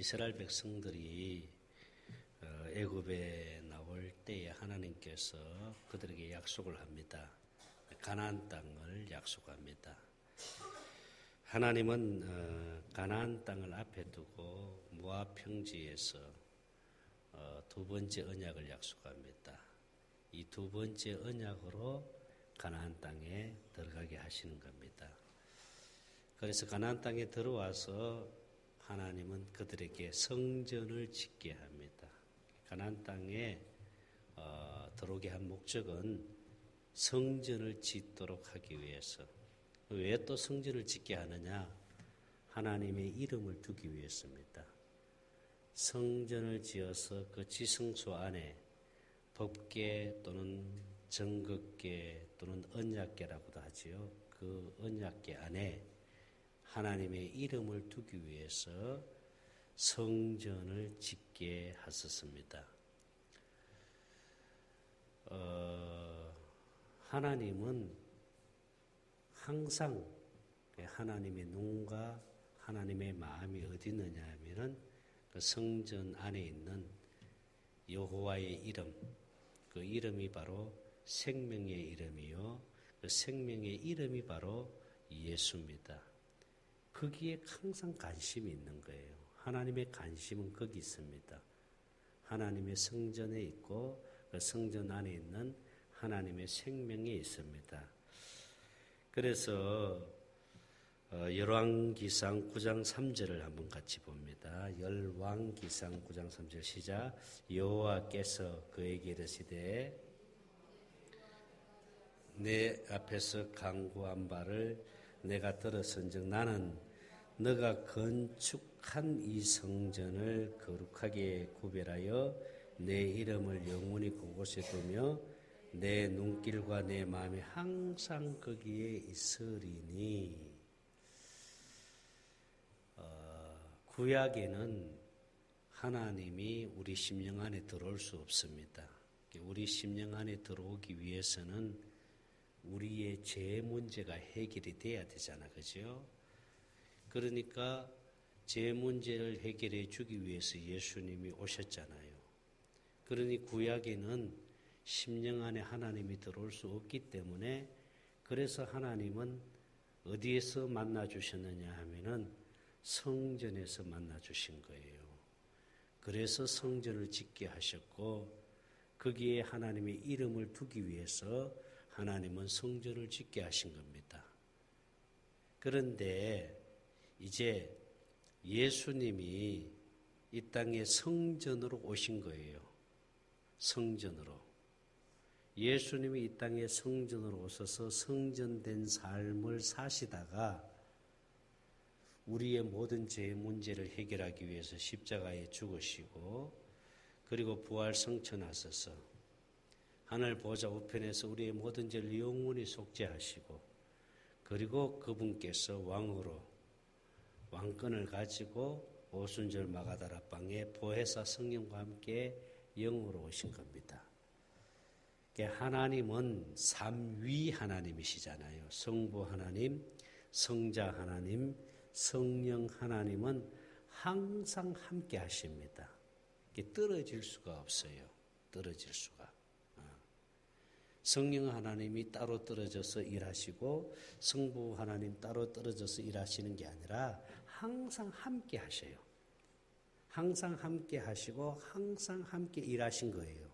이스라엘 백성들이 애굽에 나올 때에 하나님께서 그들에게 약속을 합니다. 가나안 땅을 약속합니다. 하나님은 가나안 땅을 앞에 두고 모압 평지에서 두 번째 언약을 약속합니다. 이 두 번째 언약으로 가나안 땅에 들어가게 하시는 겁니다. 그래서 가나안 땅에 들어와서 하나님은 그들에게 성전을 짓게 합니다. 가나안 땅에 들어오게 한 목적은 성전을 짓도록 하기 위해서. 왜 또 성전을 짓게 하느냐? 하나님의 이름을 두기 위해서입니다. 성전을 지어서 그 지성소 안에 법궤 또는 정극궤 또는 언약궤라고도 하지요. 그 언약궤 안에 하나님의 이름을 두기 위해서 성전을 짓게 하셨습니다. 하나님은 항상 하나님의 눈과 하나님의 마음이 어디 있느냐 하면은 그 성전 안에 있는 여호와의 이름, 그 이름이 바로 생명의 이름이요. 그 생명의 이름이 바로 예수입니다. 거기에 항상 관심이 있는 거예요. 하나님의 관심은 거기 있습니다. 하나님의 성전에 있고 그 성전 안에 있는 하나님의 생명이 있습니다. 그래서 열왕기상 9장 3절을 한번 같이 봅니다. 열왕기상 9장 3절 시작. 여호와께서 그에게 이르시되 내 앞에서 간구한 바를 내가 들었은즉 나는 너가 건축한 이 성전을 거룩하게 구별하여 내 이름을 영원히 그곳에 두며 내 눈길과 내 마음이 항상 거기에 있으리니. 구약에는 하나님이 우리 심령 안에 들어올 수 없습니다. 우리 심령 안에 들어오기 위해서는 우리의 죄 문제가 해결이 돼야 되잖아, 그죠? 그러니까 죄 문제를 해결해 주기 위해서 예수님이 오셨잖아요. 그러니 구약에는 심령 안에 하나님이 들어올 수 없기 때문에 그래서 하나님은 어디에서 만나 주셨느냐 하면은 성전에서 만나 주신 거예요. 그래서 성전을 짓게 하셨고 거기에 하나님의 이름을 두기 위해서 하나님은 성전을 짓게 하신 겁니다. 그런데 이제 예수님이 이 땅에 성전으로 오신 거예요. 성전으로. 예수님이 이 땅에 성전으로 오셔서 성전된 삶을 사시다가 우리의 모든 죄의 문제를 해결하기 위해서 십자가에 죽으시고 그리고 부활 성천하셔서 하늘 보좌 우편에서 우리의 모든 죄를 영원히 속죄하시고 그리고 그분께서 왕으로 왕권을 가지고 오순절 마가다라 방에 보혜사 성령과 함께 영으로 오신 겁니다. 하나님은 삼위 하나님이시잖아요. 성부 하나님, 성자 하나님, 성령 하나님은 항상 함께 하십니다. 떨어질 수가 없어요. 떨어질 수가. 성령 하나님이 따로 떨어져서 일하시고 성부 하나님 따로 떨어져서 일하시는 게 아니라 항상 함께 하셔요. 항상 함께 하시고 항상 함께 일하신 거예요.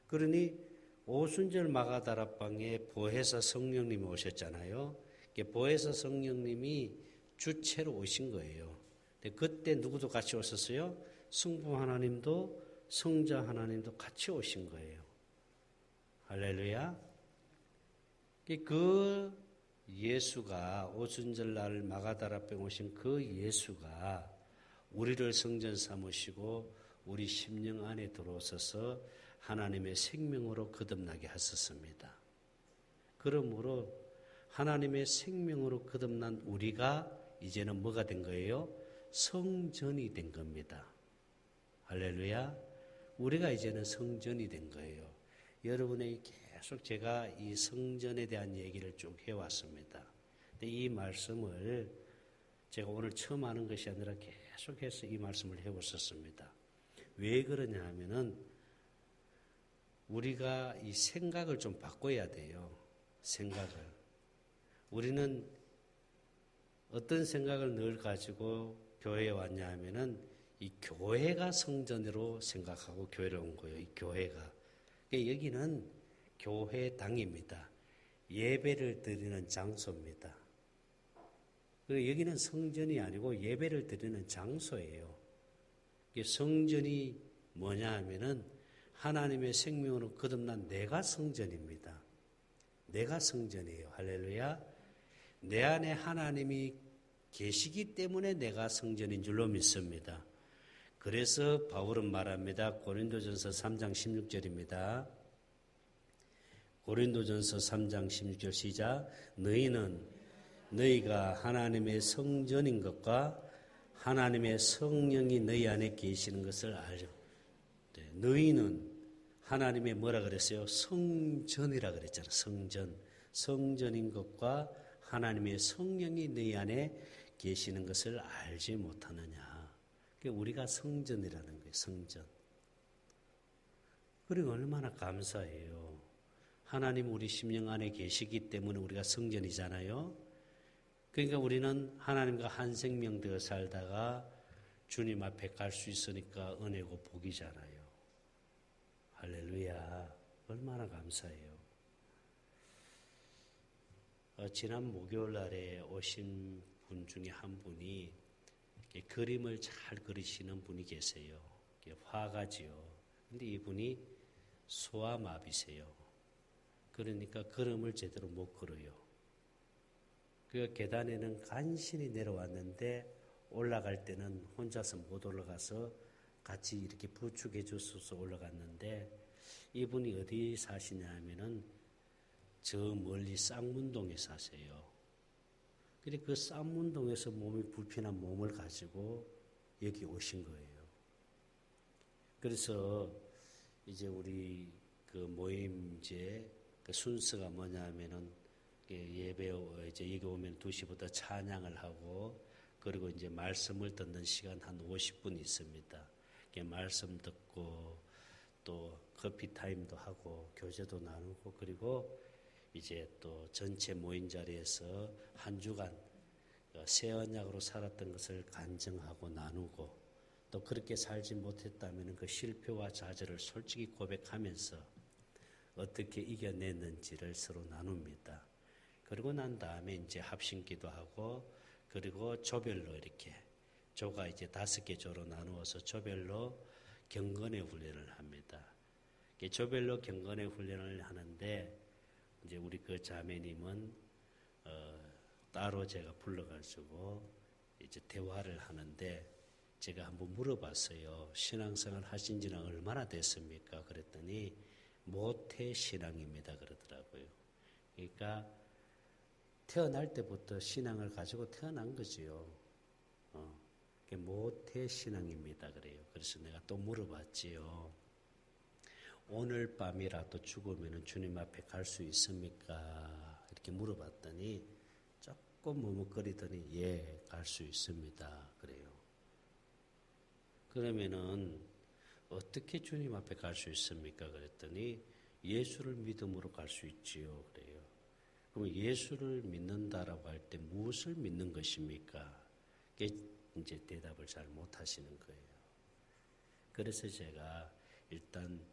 그러니 오순절 마가다락방에 보혜사 성령님이 오셨잖아요. 보혜사 성령님이 주체로 오신 거예요. 근데 그때 누구도 같이 오셨어요? 성부 하나님도 성자 하나님도 같이 오신 거예요. 할렐루야. 그 예수가 오순절 날 마가다락방에 오신 그 예수가 우리를 성전 삼으시고 우리 심령 안에 들어오셔서 하나님의 생명으로 거듭나게 하셨습니다. 그러므로 하나님의 생명으로 거듭난 우리가 이제는 뭐가 된 거예요? 성전이 된 겁니다. 할렐루야. 우리가 이제는 성전이 된 거예요. 여러분에게 계속 제가 이 성전에 대한 얘기를 쭉 해왔습니다. 근데 이 말씀을 제가 오늘 처음 하는 것이 아니라 계속해서 이 말씀을 해왔었습니다. 왜 그러냐 하면은 우리가 이 생각을 좀 바꿔야 돼요. 생각을. 우리는 어떤 생각을 늘 가지고 교회에 왔냐 하면은 이 교회가 성전으로 생각하고 교회를 온 거예요. 이 교회가. 그러니까 여기는 교회당입니다. 예배를 드리는 장소입니다. 그리고 여기는 성전이 아니고 예배를 드리는 장소예요. 성전이 뭐냐 하면은 하나님의 생명으로 거듭난 내가 성전입니다. 내가 성전이에요. 할렐루야. 내 안에 하나님이 계시기 때문에 내가 성전인 줄로 믿습니다. 그래서 바울은 말합니다. 고린도전서 3장 16절입니다. 고린도전서 3장 16절 시작. 너희가 하나님의 성전인 것과 하나님의 성령이 너희 안에 계시는 것을 알죠. 네, 너희는 하나님의 뭐라 그랬어요? 성전이라 그랬잖아. 성전인 것과 하나님의 성령이 너희 안에 계시는 것을 알지 못하느냐. 그러니까 우리가 성전이라는 거예요. 성전. 그리고 얼마나 감사해요. 하나님 우리 심령 안에 계시기 때문에 우리가 성전이잖아요. 그러니까 우리는 하나님과 한 생명 되어 살다가 주님 앞에 갈 수 있으니까 은혜고 복이잖아요. 할렐루야. 얼마나 감사해요. 지난 목요일 날에 오신 분 중에 한 분이 그림을 잘 그리시는 분이 계세요. 화가지요. 근데 이분이 소아마비세요. 그러니까 그림을 제대로 못 그려요. 그 계단에는 간신히 내려왔는데 올라갈 때는 혼자서 못 올라가서 같이 이렇게 부축해 줬어서 올라갔는데 이분이 어디 사시냐 하면은 저 멀리 쌍문동에 사세요. 근데 그 쌍문동에서 몸이 불편한 몸을 가지고 여기 오신 거예요. 그래서 이제 우리 그 모임제 그 순서가 뭐냐 하면은 예배 이제 여기 오면 2시부터 찬양을 하고 그리고 이제 말씀을 듣는 시간 한 50분 있습니다. 말씀 듣고 또 커피 타임도 하고 교제도 나누고 그리고 이제 또 전체 모인 자리에서 한 주간 새 언약으로 살았던 것을 간증하고 나누고 또 그렇게 살지 못했다면 그 실패와 좌절을 솔직히 고백하면서 어떻게 이겨냈는지를 서로 나눕니다. 그리고 난 다음에 이제 합심기도 하고 그리고 조별로 이렇게 조가 이제 5개 조로 나누어서 조별로 경건의 훈련을 합니다. 조별로 경건의 훈련을 하는데 이제 우리 그 자매님은 따로 제가 불러가지고 이제 대화를 하는데 제가 한번 물어봤어요. 신앙생활 하신 지는 얼마나 됐습니까? 그랬더니 모태 신앙입니다 그러더라고요. 그러니까 태어날 때부터 신앙을 가지고 태어난 거지요. 모태 신앙입니다 그래요. 그래서 내가 또 물어봤지요. 오늘 밤이라도 죽으면 주님 앞에 갈 수 있습니까? 이렇게 물어봤더니 조금 머뭇거리더니 예, 갈 수 있습니다. 그래요. 그러면은 어떻게 주님 앞에 갈 수 있습니까? 그랬더니 예수를 믿음으로 갈 수 있지요. 그래요. 그럼 예수를 믿는다라고 할 때 무엇을 믿는 것입니까? 이게 이제 대답을 잘 못하시는 거예요. 그래서 제가 일단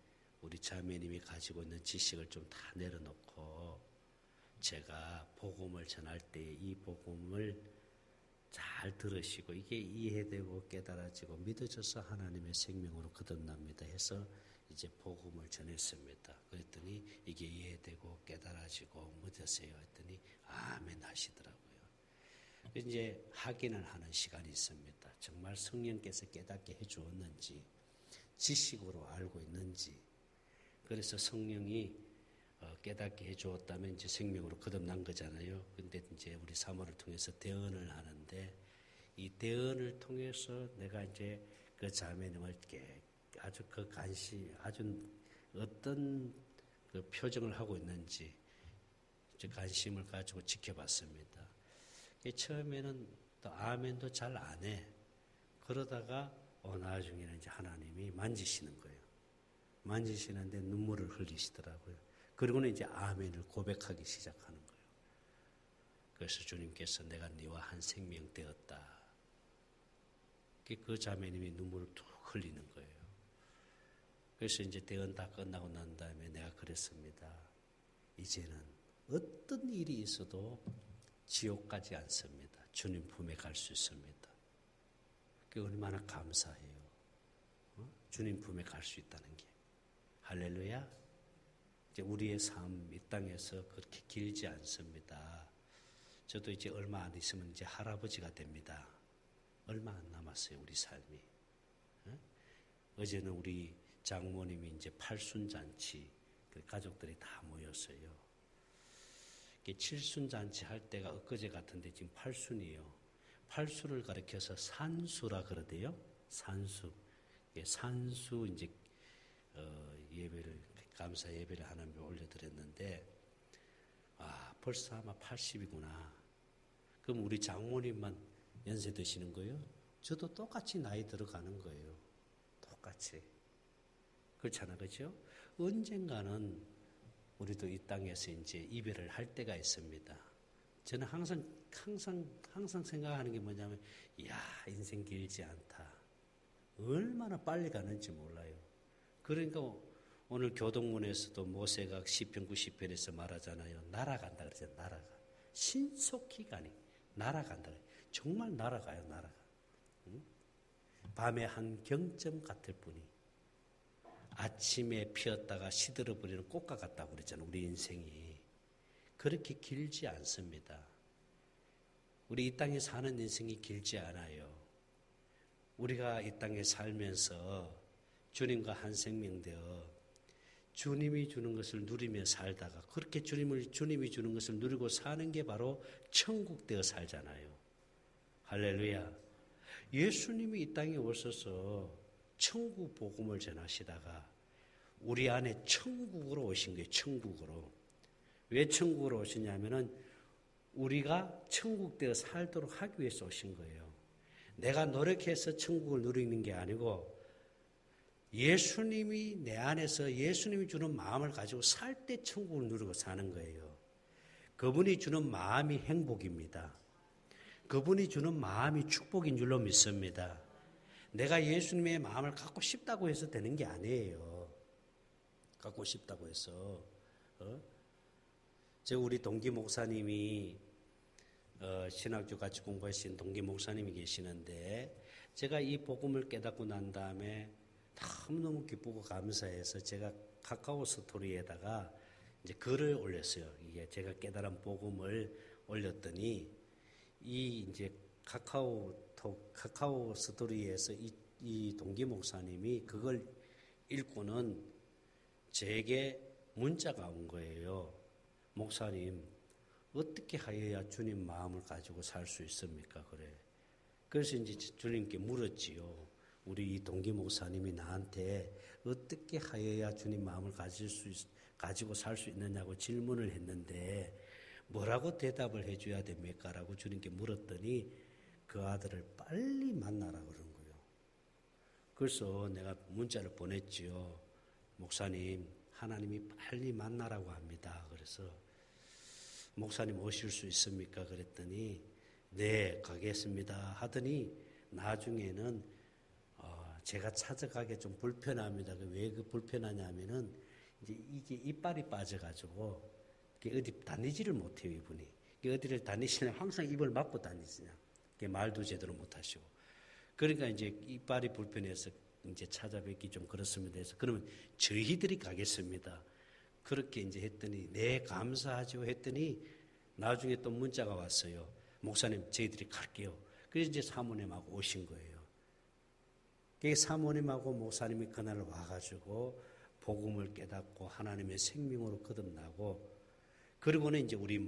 우리 자매님이 가지고 있는 지식을 좀 다 내려놓고 제가 복음을 전할 때 이 복음을 잘 들으시고 이게 이해되고 깨달아지고 믿어져서 하나님의 생명으로 거듭납니다 해서 이제 복음을 전했습니다. 그랬더니 이게 이해되고 깨달아지고 믿으세요 했더니 아멘 하시더라고요. 이제 확인을 하는 시간이 있습니다. 정말 성령께서 깨닫게 해주었는지 지식으로 알고 있는지 그래서 성령이 깨닫게 해주었다면 이제 생명으로 거듭난 거잖아요. 근데 이제 우리 사모를 통해서 대언을 하는데 이 대언을 통해서 내가 이제 그 자매님을 아주 그 아주 어떤 그 표정을 하고 있는지 이제 관심을 가지고 지켜봤습니다. 처음에는 또 아멘도 잘 안 해. 그러다가 나중에는 이제 하나님이 만지시는 거예요. 만지시는데 눈물을 흘리시더라고요. 그리고는 이제 아멘을 고백하기 시작하는 거예요. 그래서 주님께서 내가 네와 한 생명 되었다. 그 자매님이 눈물을 툭 흘리는 거예요. 그래서 이제 대언 다 끝나고 난 다음에 내가 그랬습니다. 이제는 어떤 일이 있어도 지옥 가지 않습니다. 주님 품에 갈 수 있습니다. 그게 얼마나 감사해요. 주님 품에 갈 수 있다는 게. 할렐루야. 이제 우리의 삶 이 땅에서 그렇게 길지 않습니다. 저도 이제 얼마 안 있으면 이제 할아버지가 됩니다. 얼마 안 남았어요, 우리 삶이. 어제는 우리 장모님이 이제 팔순잔치, 가족들이 다 모였어요. 칠순잔치 할 때가 엊그제 같은데 지금 팔순이에요. 팔순을 가리켜서 산수라 그러대요. 산수. 산수 이제 예배를 감사 예배를 하나님께 올려드렸는데 벌써 아마 80이구나. 그럼 우리 장모님만 연세 드시는 거예요? 저도 똑같이 나이 들어가는 거예요. 똑같이. 그렇잖아, 그렇죠? 언젠가는 우리도 이 땅에서 이제 이별을 할 때가 있습니다. 저는 항상 생각하는 게 뭐냐면, 인생 길지 않다. 얼마나 빨리 가는지 몰라요. 그러니까 오늘 교동문에서도 모세가 시편 90편에서 말하잖아요. 날아간다 그러잖아요. 날아가. 신속히 가니 날아간다. 정말 날아가요. 날아가. 밤의 한 경점 같을 뿐이 아침에 피었다가 시들어버리는 꽃과 같다고 그랬잖아요. 우리 인생이. 그렇게 길지 않습니다. 우리 이 땅에 사는 인생이 길지 않아요. 우리가 이 땅에 살면서 주님과 한 생명 되어 주님이 주는 것을 누리며 살다가 그렇게 주님이 주는 것을 누리고 사는 게 바로 천국 되어 살잖아요. 할렐루야. 예수님이 이 땅에 오셔서 천국 복음을 전하시다가 우리 안에 천국으로 오신 거예요. 천국으로. 왜 천국으로 오시냐면은 우리가 천국 되어 살도록 하기 위해서 오신 거예요. 내가 노력해서 천국을 누리는 게 아니고 예수님이 내 안에서 예수님이 주는 마음을 가지고 살 때 천국을 누리고 사는 거예요. 그분이 주는 마음이 행복입니다. 그분이 주는 마음이 축복인 줄로 믿습니다. 내가 예수님의 마음을 갖고 싶다고 해서 되는 게 아니에요. 갖고 싶다고 해서. 우리 동기 목사님이 신학교 같이 공부하신 동기 목사님이 계시는데 제가 이 복음을 깨닫고 난 다음에 너무너무 기쁘고 감사해서 제가 카카오 스토리에다가 이제 글을 올렸어요. 이게 제가 깨달은 복음을 올렸더니 이 이제 카카오 스토리에서 이 동기 목사님이 그걸 읽고는 제게 문자가 온 거예요. 목사님, 어떻게 하여야 주님 마음을 가지고 살 수 있습니까? 그래. 그래서 이제 주님께 물었지요. 우리 이 동기 목사님이 나한테 어떻게 하여야 주님 마음을 가지고 살 수 있느냐고 질문을 했는데 뭐라고 대답을 해줘야 됩니까? 라고 주님께 물었더니 그 아들을 빨리 만나라 그런 거예요. 그래서 내가 문자를 보냈지요. 목사님, 하나님이 빨리 만나라고 합니다. 그래서 목사님 오실 수 있습니까? 그랬더니 네, 가겠습니다 하더니 나중에는 제가 찾아가기 좀 불편합니다. 왜 불편하냐면은 이제 이게 이빨이 빠져가지고 어디 다니지를 못해요, 이분이. 어디를 다니시냐면 항상 입을 막고 다니시냐. 말도 제대로 못하시고. 그러니까 이제 이빨이 불편해서 이제 찾아뵙기 좀 그렇습니다. 해서 그러면 저희들이 가겠습니다. 그렇게 이제 했더니 네, 감사하죠 했더니 나중에 또 문자가 왔어요. 목사님, 저희들이 갈게요. 그래서 이제 사모님하고 오신 거예요. 사모님하고 목사님이 그날 와가지고 복음을 깨닫고 하나님의 생명으로 거듭나고 그리고는 이제 우리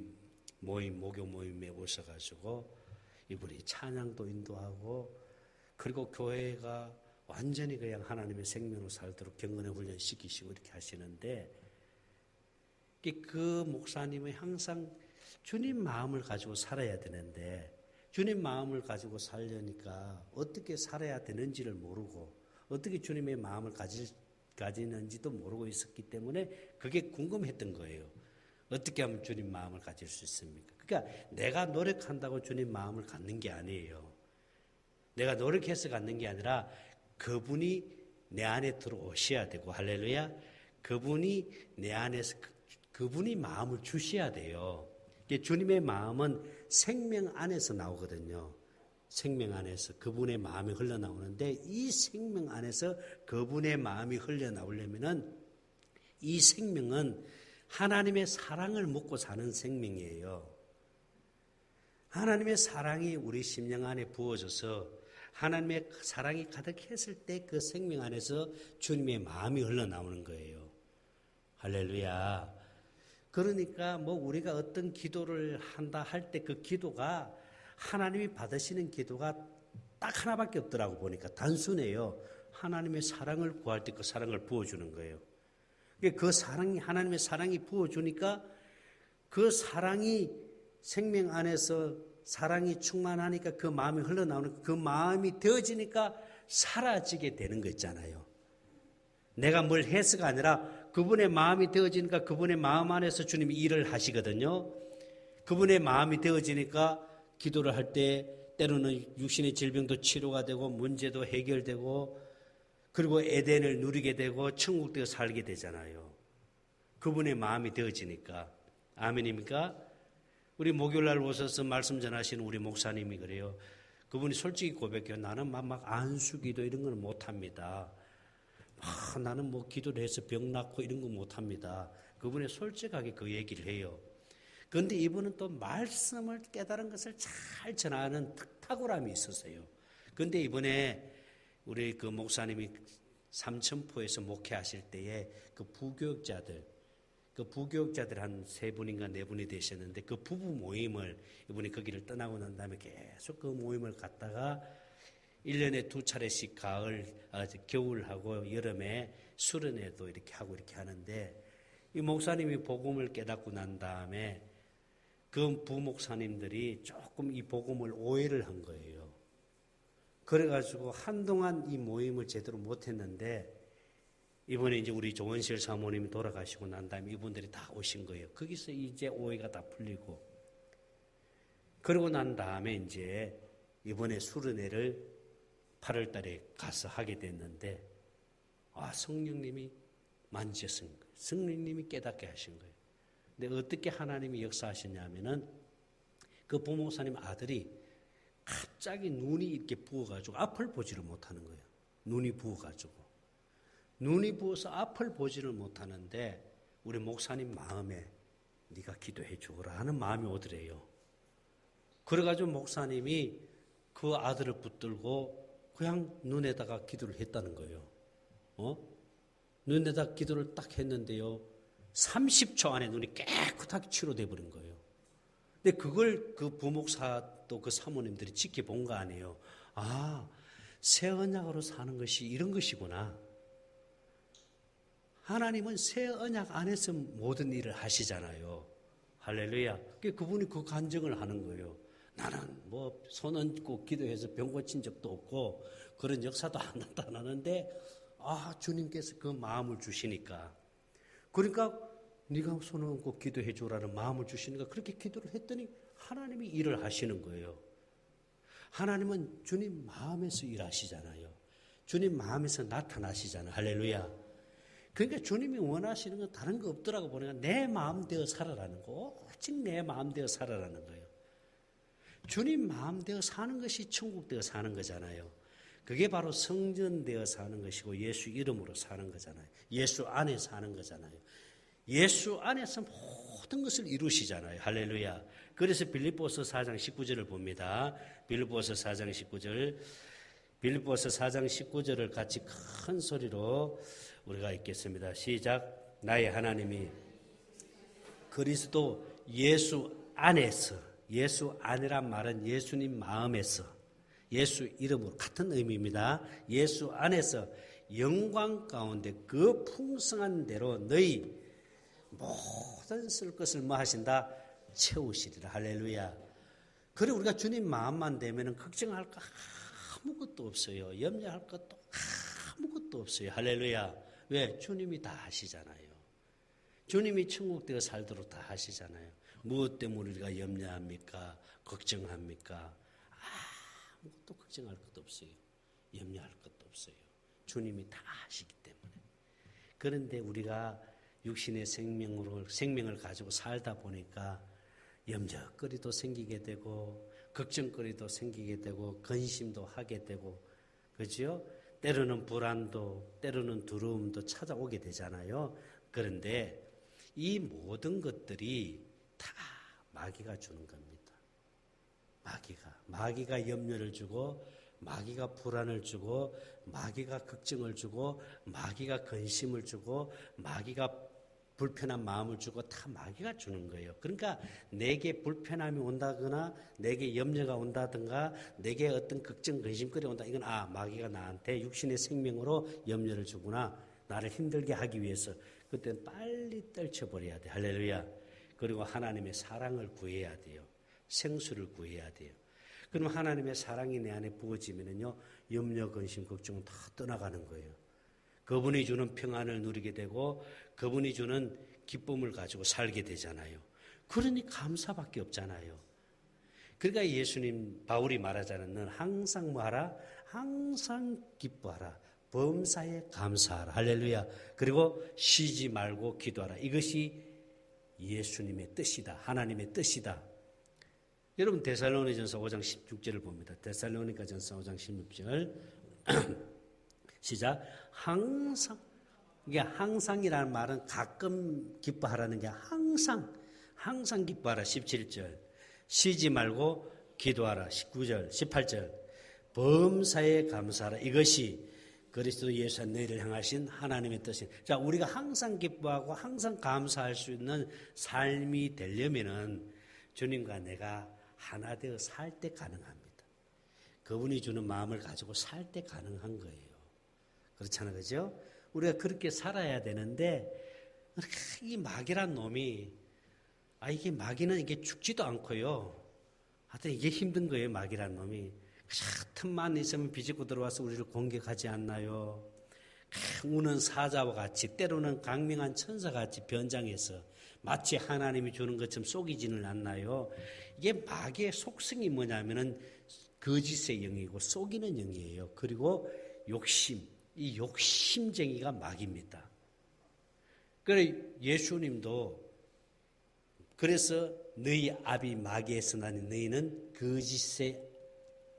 목요 모임에 오셔가지고 이분이 찬양도 인도하고 그리고 교회가 완전히 그냥 하나님의 생명으로 살도록 경건의 훈련 시키시고 이렇게 하시는데 그 목사님은 항상 주님 마음을 가지고 살아야 되는데 주님 마음을 가지고 살려니까 어떻게 살아야 되는지를 모르고 어떻게 주님의 마음을 가지는지도 모르고 있었기 때문에 그게 궁금했던 거예요. 어떻게 하면 주님 마음을 가질 수 있습니까? 그러니까 내가 노력한다고 주님 마음을 갖는 게 아니에요. 내가 노력해서 갖는 게 아니라 그분이 내 안에 들어오셔야 되고, 할렐루야. 그분이 내 안에서 그분이 마음을 주셔야 돼요. 주님의 마음은 생명 안에서 나오거든요. 생명 안에서 그분의 마음이 흘러나오는데, 이 생명 안에서 그분의 마음이 흘러나오려면은 이 생명은 하나님의 사랑을 먹고 사는 생명이에요. 하나님의 사랑이 우리 심령 안에 부어져서 하나님의 사랑이 가득했을 때 그 생명 안에서 주님의 마음이 흘러나오는 거예요. 할렐루야. 그러니까 뭐 우리가 어떤 기도를 한다 할 때 그 기도가 하나님이 받으시는 기도가 딱 하나밖에 없더라고 보니까 단순해요. 하나님의 사랑을 구할 때 그 사랑을 부어주는 거예요. 그 사랑이 하나님의 사랑이 부어주니까 그 사랑이 생명 안에서 사랑이 충만하니까 그 마음이 흘러나오는 그 마음이 되어지니까 사라지게 되는 거 있잖아요. 내가 뭘 해서가 아니라 그분의 마음이 되어지니까 그분의 마음 안에서 주님이 일을 하시거든요. 그분의 마음이 되어지니까 기도를 할 때 때로는 육신의 질병도 치료가 되고 문제도 해결되고 그리고 에덴을 누리게 되고 천국되어 살게 되잖아요. 그분의 마음이 되어지니까. 아멘입니까? 우리 목요일날 오셔서 말씀 전하시는 우리 목사님이 그래요. 그분이 솔직히 고백해요. 나는 막 안수기도 이런 건 못합니다. 나는 뭐 기도를 해서 병 낫고 이런 거 못합니다. 그분이 솔직하게 그 얘기를 해요. 그런데 이분은 또 말씀을 깨달은 것을 잘 전하는 탁월함이 있었어요. 그런데 이번에 우리 그 목사님이 삼천포에서 목회하실 때에 그 부교육자들 한 3분인가 4분이 되셨는데 그 부부 모임을 이분이 거기를 떠나고 난 다음에 계속 그 모임을 갔다가 1년에 2차례씩 겨울하고 여름에 수련회도 이렇게 하고 이렇게 하는데 이 목사님이 복음을 깨닫고 난 다음에 그 부목사님들이 조금 이 복음을 오해를 한 거예요. 그래가지고 한동안 이 모임을 제대로 못했는데 이번에 이제 우리 조원실 사모님이 돌아가시고 난 다음에 이분들이 다 오신 거예요. 거기서 이제 오해가 다 풀리고 그러고 난 다음에 이제 이번에 수련회를 8월 달에 가서 하게 됐는데 성령님이 만지신 거예요. 성령님이 깨닫게 하신 거예요. 근데 어떻게 하나님이 역사하셨냐면은 그 부목사님 아들이 갑자기 눈이 이렇게 부어가지고 앞을 보지를 못하는 거예요. 눈이 부어서 앞을 보지를 못하는데 우리 목사님 마음에 네가 기도해 주거라 하는 마음이 오더래요. 그래가지고 목사님이 그 아들을 붙들고 그냥 눈에다가 기도를 했다는 거예요. 눈에다 기도를 딱 했는데요. 30초 안에 눈이 깨끗하게 치료돼 버린 거예요. 근데 그걸 그 부목사 또 그 사모님들이 지켜본 거 아니에요. 새 언약으로 사는 것이 이런 것이구나. 하나님은 새 언약 안에서 모든 일을 하시잖아요. 할렐루야. 그분이 그 간증을 하는 거예요. 나는 뭐 손 얹고 기도해서 병 고친 적도 없고 그런 역사도 안 나타나는데 주님께서 그 마음을 주시니까 그러니까 네가 손 얹고 기도해 주라는 마음을 주시니까 그렇게 기도를 했더니 하나님이 일을 하시는 거예요. 하나님은 주님 마음에서 일하시잖아요. 주님 마음에서 나타나시잖아요. 할렐루야. 그러니까 주님이 원하시는 건 다른 거 없더라고 보니까 내 마음대로 살아라는 거. 오직 내 마음대로 살아라는 거예요. 주님 마음대로 사는 것이 천국되어 사는 거잖아요. 그게 바로 성전되어 사는 것이고 예수 이름으로 사는 거잖아요. 예수 안에 사는 거잖아요. 예수 안에서 모든 것을 이루시잖아요. 할렐루야. 그래서 빌립보서 4장 19절을 봅니다. 빌립보서 4장 19절을 같이 큰 소리로 우리가 읽겠습니다. 시작. 나의 하나님이 그리스도 예수 안에서, 예수 안이란 말은 예수님 마음에서, 예수 이름으로 같은 의미입니다. 예수 안에서 영광 가운데 그 풍성한 대로 너희 모든 쓸 것을 뭐 하신다? 채우시리라. 할렐루야. 그래 우리가 주님 마음만 되면은 걱정할 거 아무것도 없어요. 염려할 것도 아무것도 없어요. 할렐루야. 왜? 주님이 다 하시잖아요. 주님이 천국 되어 살도록 다 하시잖아요. 무엇 때문에 우리가 염려합니까? 걱정합니까? 아무것도 걱정할 것도 없어요. 염려할 것도 없어요. 주님이 다 하시기 때문에. 그런데 우리가 육신의 생명을 가지고 살다 보니까 염려거리도 생기게 되고 걱정거리도 생기게 되고 근심도 하게 되고 그렇죠? 때로는 불안도 때로는 두려움도 찾아오게 되잖아요. 그런데 이 모든 것들이 다 마귀가 주는 겁니다. 마귀가 염려를 주고 마귀가 불안을 주고 마귀가 걱정을 주고 마귀가 근심을 주고 마귀가 불편한 마음을 주고 다 마귀가 주는 거예요. 그러니까 내게 불편함이 온다거나 내게 염려가 온다든가 내게 어떤 걱정 근심거리 온다. 이건 마귀가 나한테 육신의 생명으로 염려를 주구나. 나를 힘들게 하기 위해서. 그때는 빨리 떨쳐버려야 돼. 할렐루야. 그리고 하나님의 사랑을 구해야 돼요. 생수를 구해야 돼요. 그럼 하나님의 사랑이 내 안에 부어지면요 염려, 근심, 걱정은 다 떠나가는 거예요. 그분이 주는 평안을 누리게 되고 그분이 주는 기쁨을 가지고 살게 되잖아요. 그러니 감사밖에 없잖아요. 그러니까 예수님 바울이 말하자는 넌 항상 뭐하라? 항상 기뻐하라. 범사에 감사하라. 할렐루야. 그리고 쉬지 말고 기도하라. 이것이 예수님의 뜻이다. 하나님의 뜻이다. 여러분 데살로니전서 5장 16절을 봅니다. 데살로니가전서 5장 16절 시작. 이게 항상이라는 말은 가끔 기뻐하라는 게 항상 기뻐하라. 17절. 쉬지 말고 기도하라. 19절, 18절. 범사에 감사하라. 이것이 그리스도 예수 너희를 향하신 하나님의 뜻이. 자, 우리가 항상 기뻐하고 항상 감사할 수 있는 삶이 되려면은 주님과 내가 하나 되어 살 때 가능합니다. 그분이 주는 마음을 가지고 살 때 가능한 거예요. 그렇잖아요. 그죠? 우리가 그렇게 살아야 되는데, 이 마귀란 놈이, 이게 마귀는 이게 죽지도 않고요. 하여튼 이게 힘든 거예요. 마귀란 놈이. 틈만 있으면 비집고 들어와서 우리를 공격하지 않나요? 우는 사자와 같이, 때로는 강명한 천사같이 변장해서 마치 하나님이 주는 것처럼 속이지는 않나요? 이게 마귀의 속성이 뭐냐면은 거짓의 영이고 속이는 영이에요. 그리고 이 욕심쟁이가 마귀입니다. 그래 예수님도 그래서 너희 아비 마귀에서 나는 너희는 거짓의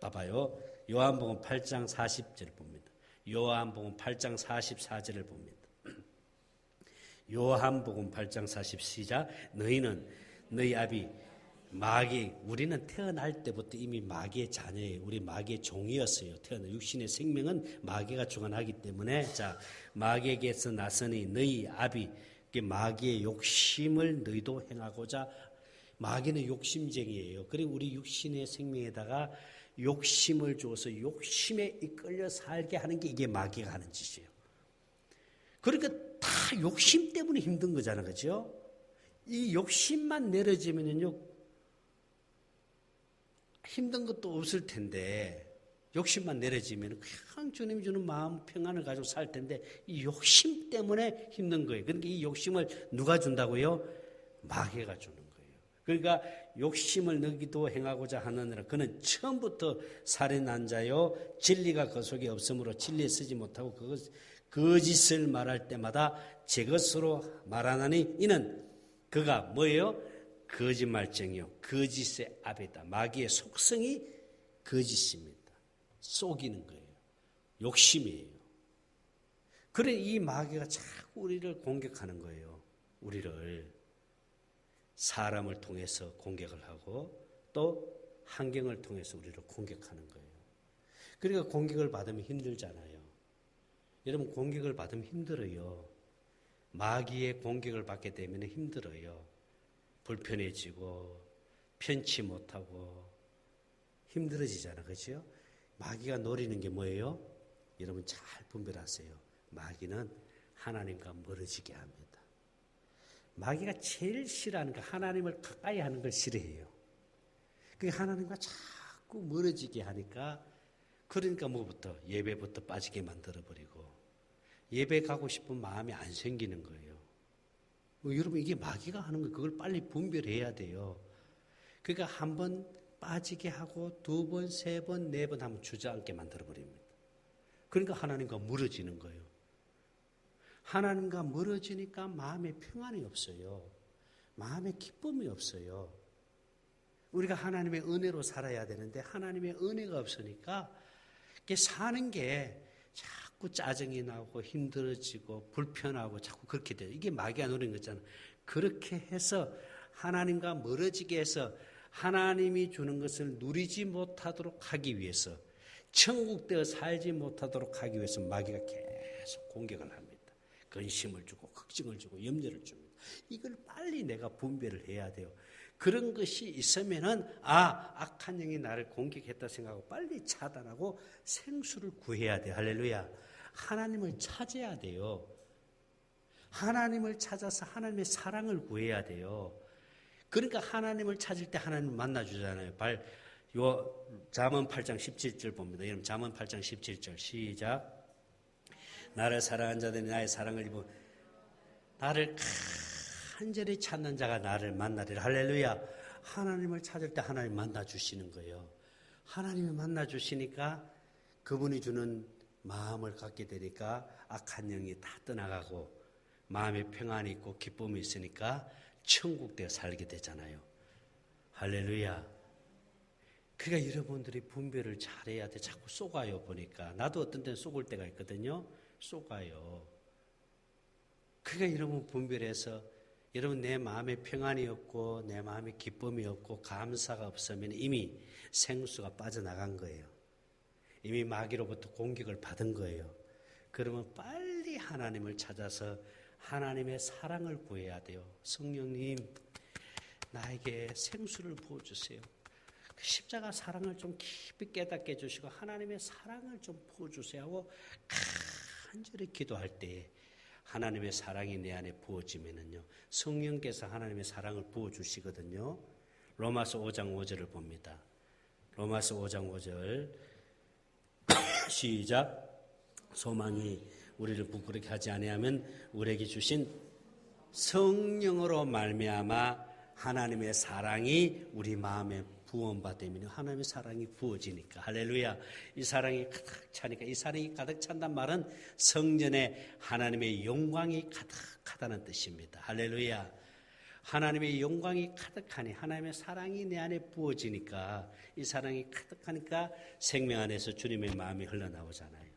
봐봐요. 요한복음 8장 40절을 봅니다. 요한복음 8장 44절을 봅니다. 요한복음 8장 40시작 너희는 너희 아비 마귀 우리는 태어날 때부터 이미 마귀의 자녀예요. 우리 마귀의 종이었어요. 육신의 생명은 마귀가 주관하기 때문에 자 마귀에게서 나서니 너희 아비 마귀의 욕심을 너희도 행하고자 마귀는 욕심쟁이에요. 그리고 우리 육신의 생명에다가 욕심을 줘서 욕심에 이끌려 살게 하는 게 이게 마귀가 하는 짓이에요. 그러니까 다 욕심 때문에 힘든 거잖아요. 그렇죠? 이 욕심만 내려지면요 힘든 것도 없을 텐데 욕심만 내려지면 그냥 주님이 주는 마음 평안을 가지고 살 텐데 이 욕심 때문에 힘든 거예요. 그러니까 이 욕심을 누가 준다고요? 마귀가 주는 거예요. 그러니까 욕심을 너희도 행하고자 하느니라. 그는 처음부터 살인한 자요 진리가 그 속에 없으므로 진리에 쓰지 못하고 거짓을 말할 때마다 제 것으로 말하나니 이는 그가 뭐예요? 거짓말쟁이요 거짓의 아비다. 마귀의 속성이 거짓입니다. 속이는 거예요. 욕심이에요. 그래 이 마귀가 자꾸 우리를 공격하는 거예요. 우리를 사람을 통해서 공격을 하고 또 환경을 통해서 우리를 공격하는 거예요. 그러니까 공격을 받으면 힘들잖아요. 여러분 공격을 받으면 힘들어요. 마귀의 공격을 받게 되면 힘들어요. 불편해지고 편치 못하고 힘들어지잖아. 그렇죠? 마귀가 노리는 게 뭐예요? 여러분 잘 분별하세요. 마귀는 하나님과 멀어지게 합니다. 마귀가 제일 싫어하는 거 하나님을 가까이 하는 걸 싫어해요. 그게 하나님과 자꾸 멀어지게 하니까 그러니까 뭐부터 예배부터 빠지게 만들어버리고 예배 가고 싶은 마음이 안 생기는 거예요. 여러분 이게 마귀가 하는 거예요. 그걸 빨리 분별해야 돼요. 그러니까 한 번 빠지게 하고 두 번, 세 번, 네 번 하면 주저앉게 만들어버립니다. 그러니까 하나님과 멀어지는 거예요. 하나님과 멀어지니까 마음에 평안이 없어요. 마음에 기쁨이 없어요. 우리가 하나님의 은혜로 살아야 되는데 하나님의 은혜가 없으니까 이게 사는 게 자꾸 짜증이 나고 힘들어지고 불편하고 자꾸 그렇게 돼요. 이게 마귀가 노린 거잖아요. 그렇게 해서 하나님과 멀어지게 해서 하나님이 주는 것을 누리지 못하도록 하기 위해서 천국되어 살지 못하도록 하기 위해서 마귀가 계속 공격을 합니다. 근심을 주고 걱정을 주고 염려를 줍니다. 이걸 빨리 내가 분별을 해야 돼요. 그런 것이 있으면은 악한 영이 나를 공격했다 생각하고 빨리 차단하고 생수를 구해야 돼요. 할렐루야. 하나님을 찾아야 돼요. 하나님을 찾아서 하나님의 사랑을 구해야 돼요. 그러니까 하나님을 찾을 때 하나님을 만나주잖아요. 잠언 8장 17절 봅니다. 여러분 잠언 8장 17절 시작. 나를 사랑한 자들이 나의 사랑을 입어 나를 간절히 찾는 자가 나를 만나리라. 할렐루야. 하나님을 찾을 때 하나님 만나주시는 거예요. 하나님을 만나주시니까 그분이 주는 마음을 갖게 되니까 악한 영이 다 떠나가고 마음에 평안이 있고 기쁨이 있으니까 천국 되어 살게 되잖아요. 할렐루야. 그러니까 여러분들이 분별을 잘해야 돼. 자꾸 쏘가요 보니까. 나도 어떤 때는 쏘을 때가 있거든요. 쏘가요. 그러니까 여러분 분별해서 여러분 내 마음에 평안이 없고 내 마음에 기쁨이 없고 감사가 없으면 이미 생수가 빠져나간 거예요. 이미 마귀로부터 공격을 받은 거예요. 그러면 빨리 하나님을 찾아서 하나님의 사랑을 구해야 돼요. 성령님 나에게 생수를 부어주세요. 십자가 사랑을 좀 깊이 깨닫게 해주시고 하나님의 사랑을 좀 부어주세요 하고 간절히 기도할 때 하나님의 사랑이 내 안에 부어지면은요 성령께서 하나님의 사랑을 부어주시거든요. 로마서 5장 5절을 봅니다. 로마서 5장 5절 시작. 소망이 우리를 부끄럽게 하지 아니하면 우리에게 주신 성령으로 말미암아 하나님의 사랑이 우리 마음에 부원받으면 하나님의 사랑이 부어지니까 할렐루야. 이 사랑이 가득 차니까 이 사랑이 가득 찬단 말은 성전에 하나님의 영광이 가득하다는 뜻입니다. 할렐루야. 하나님의 영광이 가득하니 하나님의 사랑이 내 안에 부어지니까 이 사랑이 가득하니까 생명 안에서 주님의 마음이 흘러나오잖아요.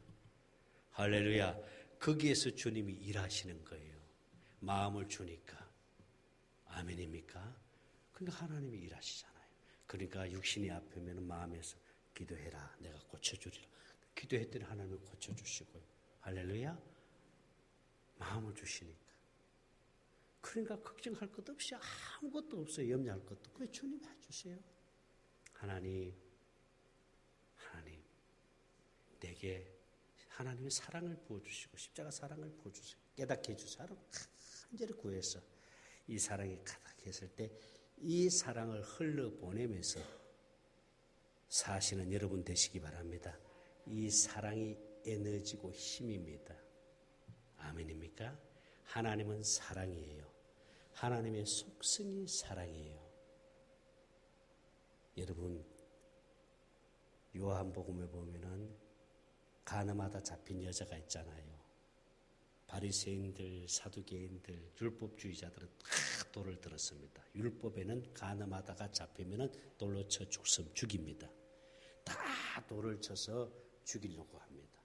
할렐루야. 거기에서 주님이 일하시는 거예요. 마음을 주니까. 아멘입니까? 그러니까 하나님이 일하시잖아요. 그러니까 육신이 아프면 마음에서 기도해라. 내가 고쳐주리라. 기도했더니 하나님이 고쳐주시고요. 할렐루야. 마음을 주시니까. 그러니까 걱정할 것 없이 아무것도 없어요. 염려할 것도. 그래 주님이 해주세요. 하나님 내게 하나님의 사랑을 부어주시고 십자가 사랑을 부어주세요. 깨닫게 해주세요. 간절히 구해서 이 사랑이 가득했을 때 이 사랑을 흘러보내면서 사시는 여러분 되시기 바랍니다. 이 사랑이 에너지고 힘입니다. 아멘입니까? 하나님은 사랑이에요. 하나님의 속성이 사랑이에요. 여러분 요한복음에 보면은 가늠하다 잡힌 여자가 있잖아요. 바리새인들, 사두개인들, 율법주의자들은 다 돌을 들었습니다. 율법에는 가늠하다가 잡히면은 돌로 쳐 죽입니다. 다 돌을 쳐서 죽이려고 합니다.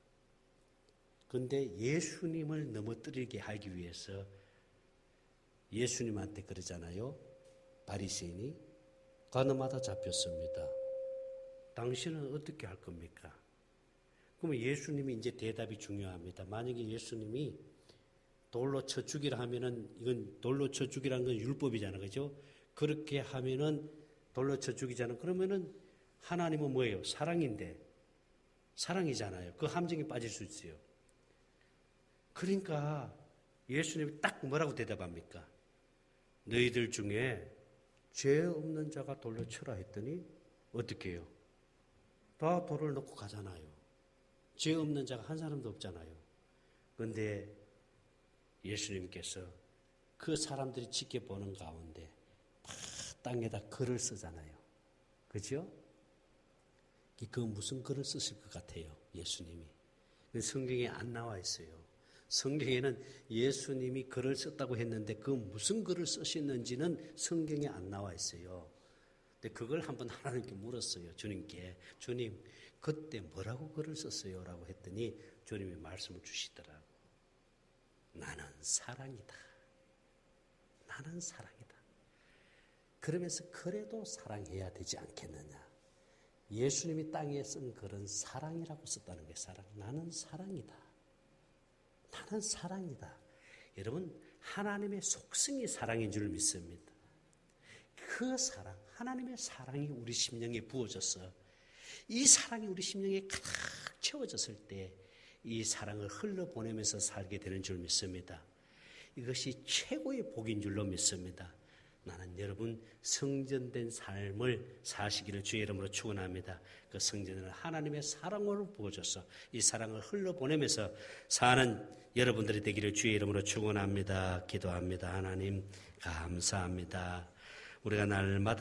그런데 예수님을 넘어뜨리게 하기 위해서 예수님한테 그러잖아요. 바리새인이 가늠하다 잡혔습니다. 당신은 어떻게 할 겁니까? 그러면 예수님이 이제 대답이 중요합니다. 만약에 예수님이 돌로 쳐 죽이라 하면은 이건 돌로 쳐 죽이라는 건 율법이잖아요. 그죠? 그렇게 하면은 돌로 쳐 죽이잖아요. 그러면은 하나님은 뭐예요? 사랑인데. 사랑이잖아요. 그 함정에 빠질 수 있어요. 그러니까 예수님이 딱 뭐라고 대답합니까? 너희들 중에 죄 없는 자가 돌로 쳐라 했더니 어떻게 해요? 다 돌을 놓고 가잖아요. 죄 없는 자가 한 사람도 없잖아요. 그런데 예수님께서 그 사람들이 지켜보는 가운데 다 땅에다 글을 쓰잖아요. 그죠? 그 무슨 글을 쓰실 것 같아요? 예수님이. 성경에 안 나와 있어요. 성경에는 예수님이 글을 썼다고 했는데 그 무슨 글을 쓰셨는지는 성경에 안 나와 있어요. 근데 그걸 한번 하나님께 물었어요. 주님께. 주님, 그때 뭐라고 글을 썼어요? 라고 했더니 주님이 말씀을 주시더라고. 나는 사랑이다. 나는 사랑이다. 그러면서 그래도 사랑해야 되지 않겠느냐. 예수님이 땅에 쓴 글은 사랑이라고 썼다는 게 사랑. 나는 사랑이다. 나는 사랑이다. 여러분, 하나님의 속성이 사랑인 줄 믿습니다. 그 사랑, 하나님의 사랑이 우리 심령에 부어져서 이 사랑이 우리 심령에 가득 채워졌을 때 이 사랑을 흘러보내면서 살게 되는 줄 믿습니다. 이것이 최고의 복인 줄로 믿습니다. 나는 여러분 성전된 삶을 사시기를 주의 이름으로 축원합니다. 그 성전은 하나님의 사랑으로 부어져서 이 사랑을 흘러보내면서 사는 여러분들이 되기를 주의 이름으로 축원합니다. 기도합니다. 하나님 감사합니다. 우리가 날마다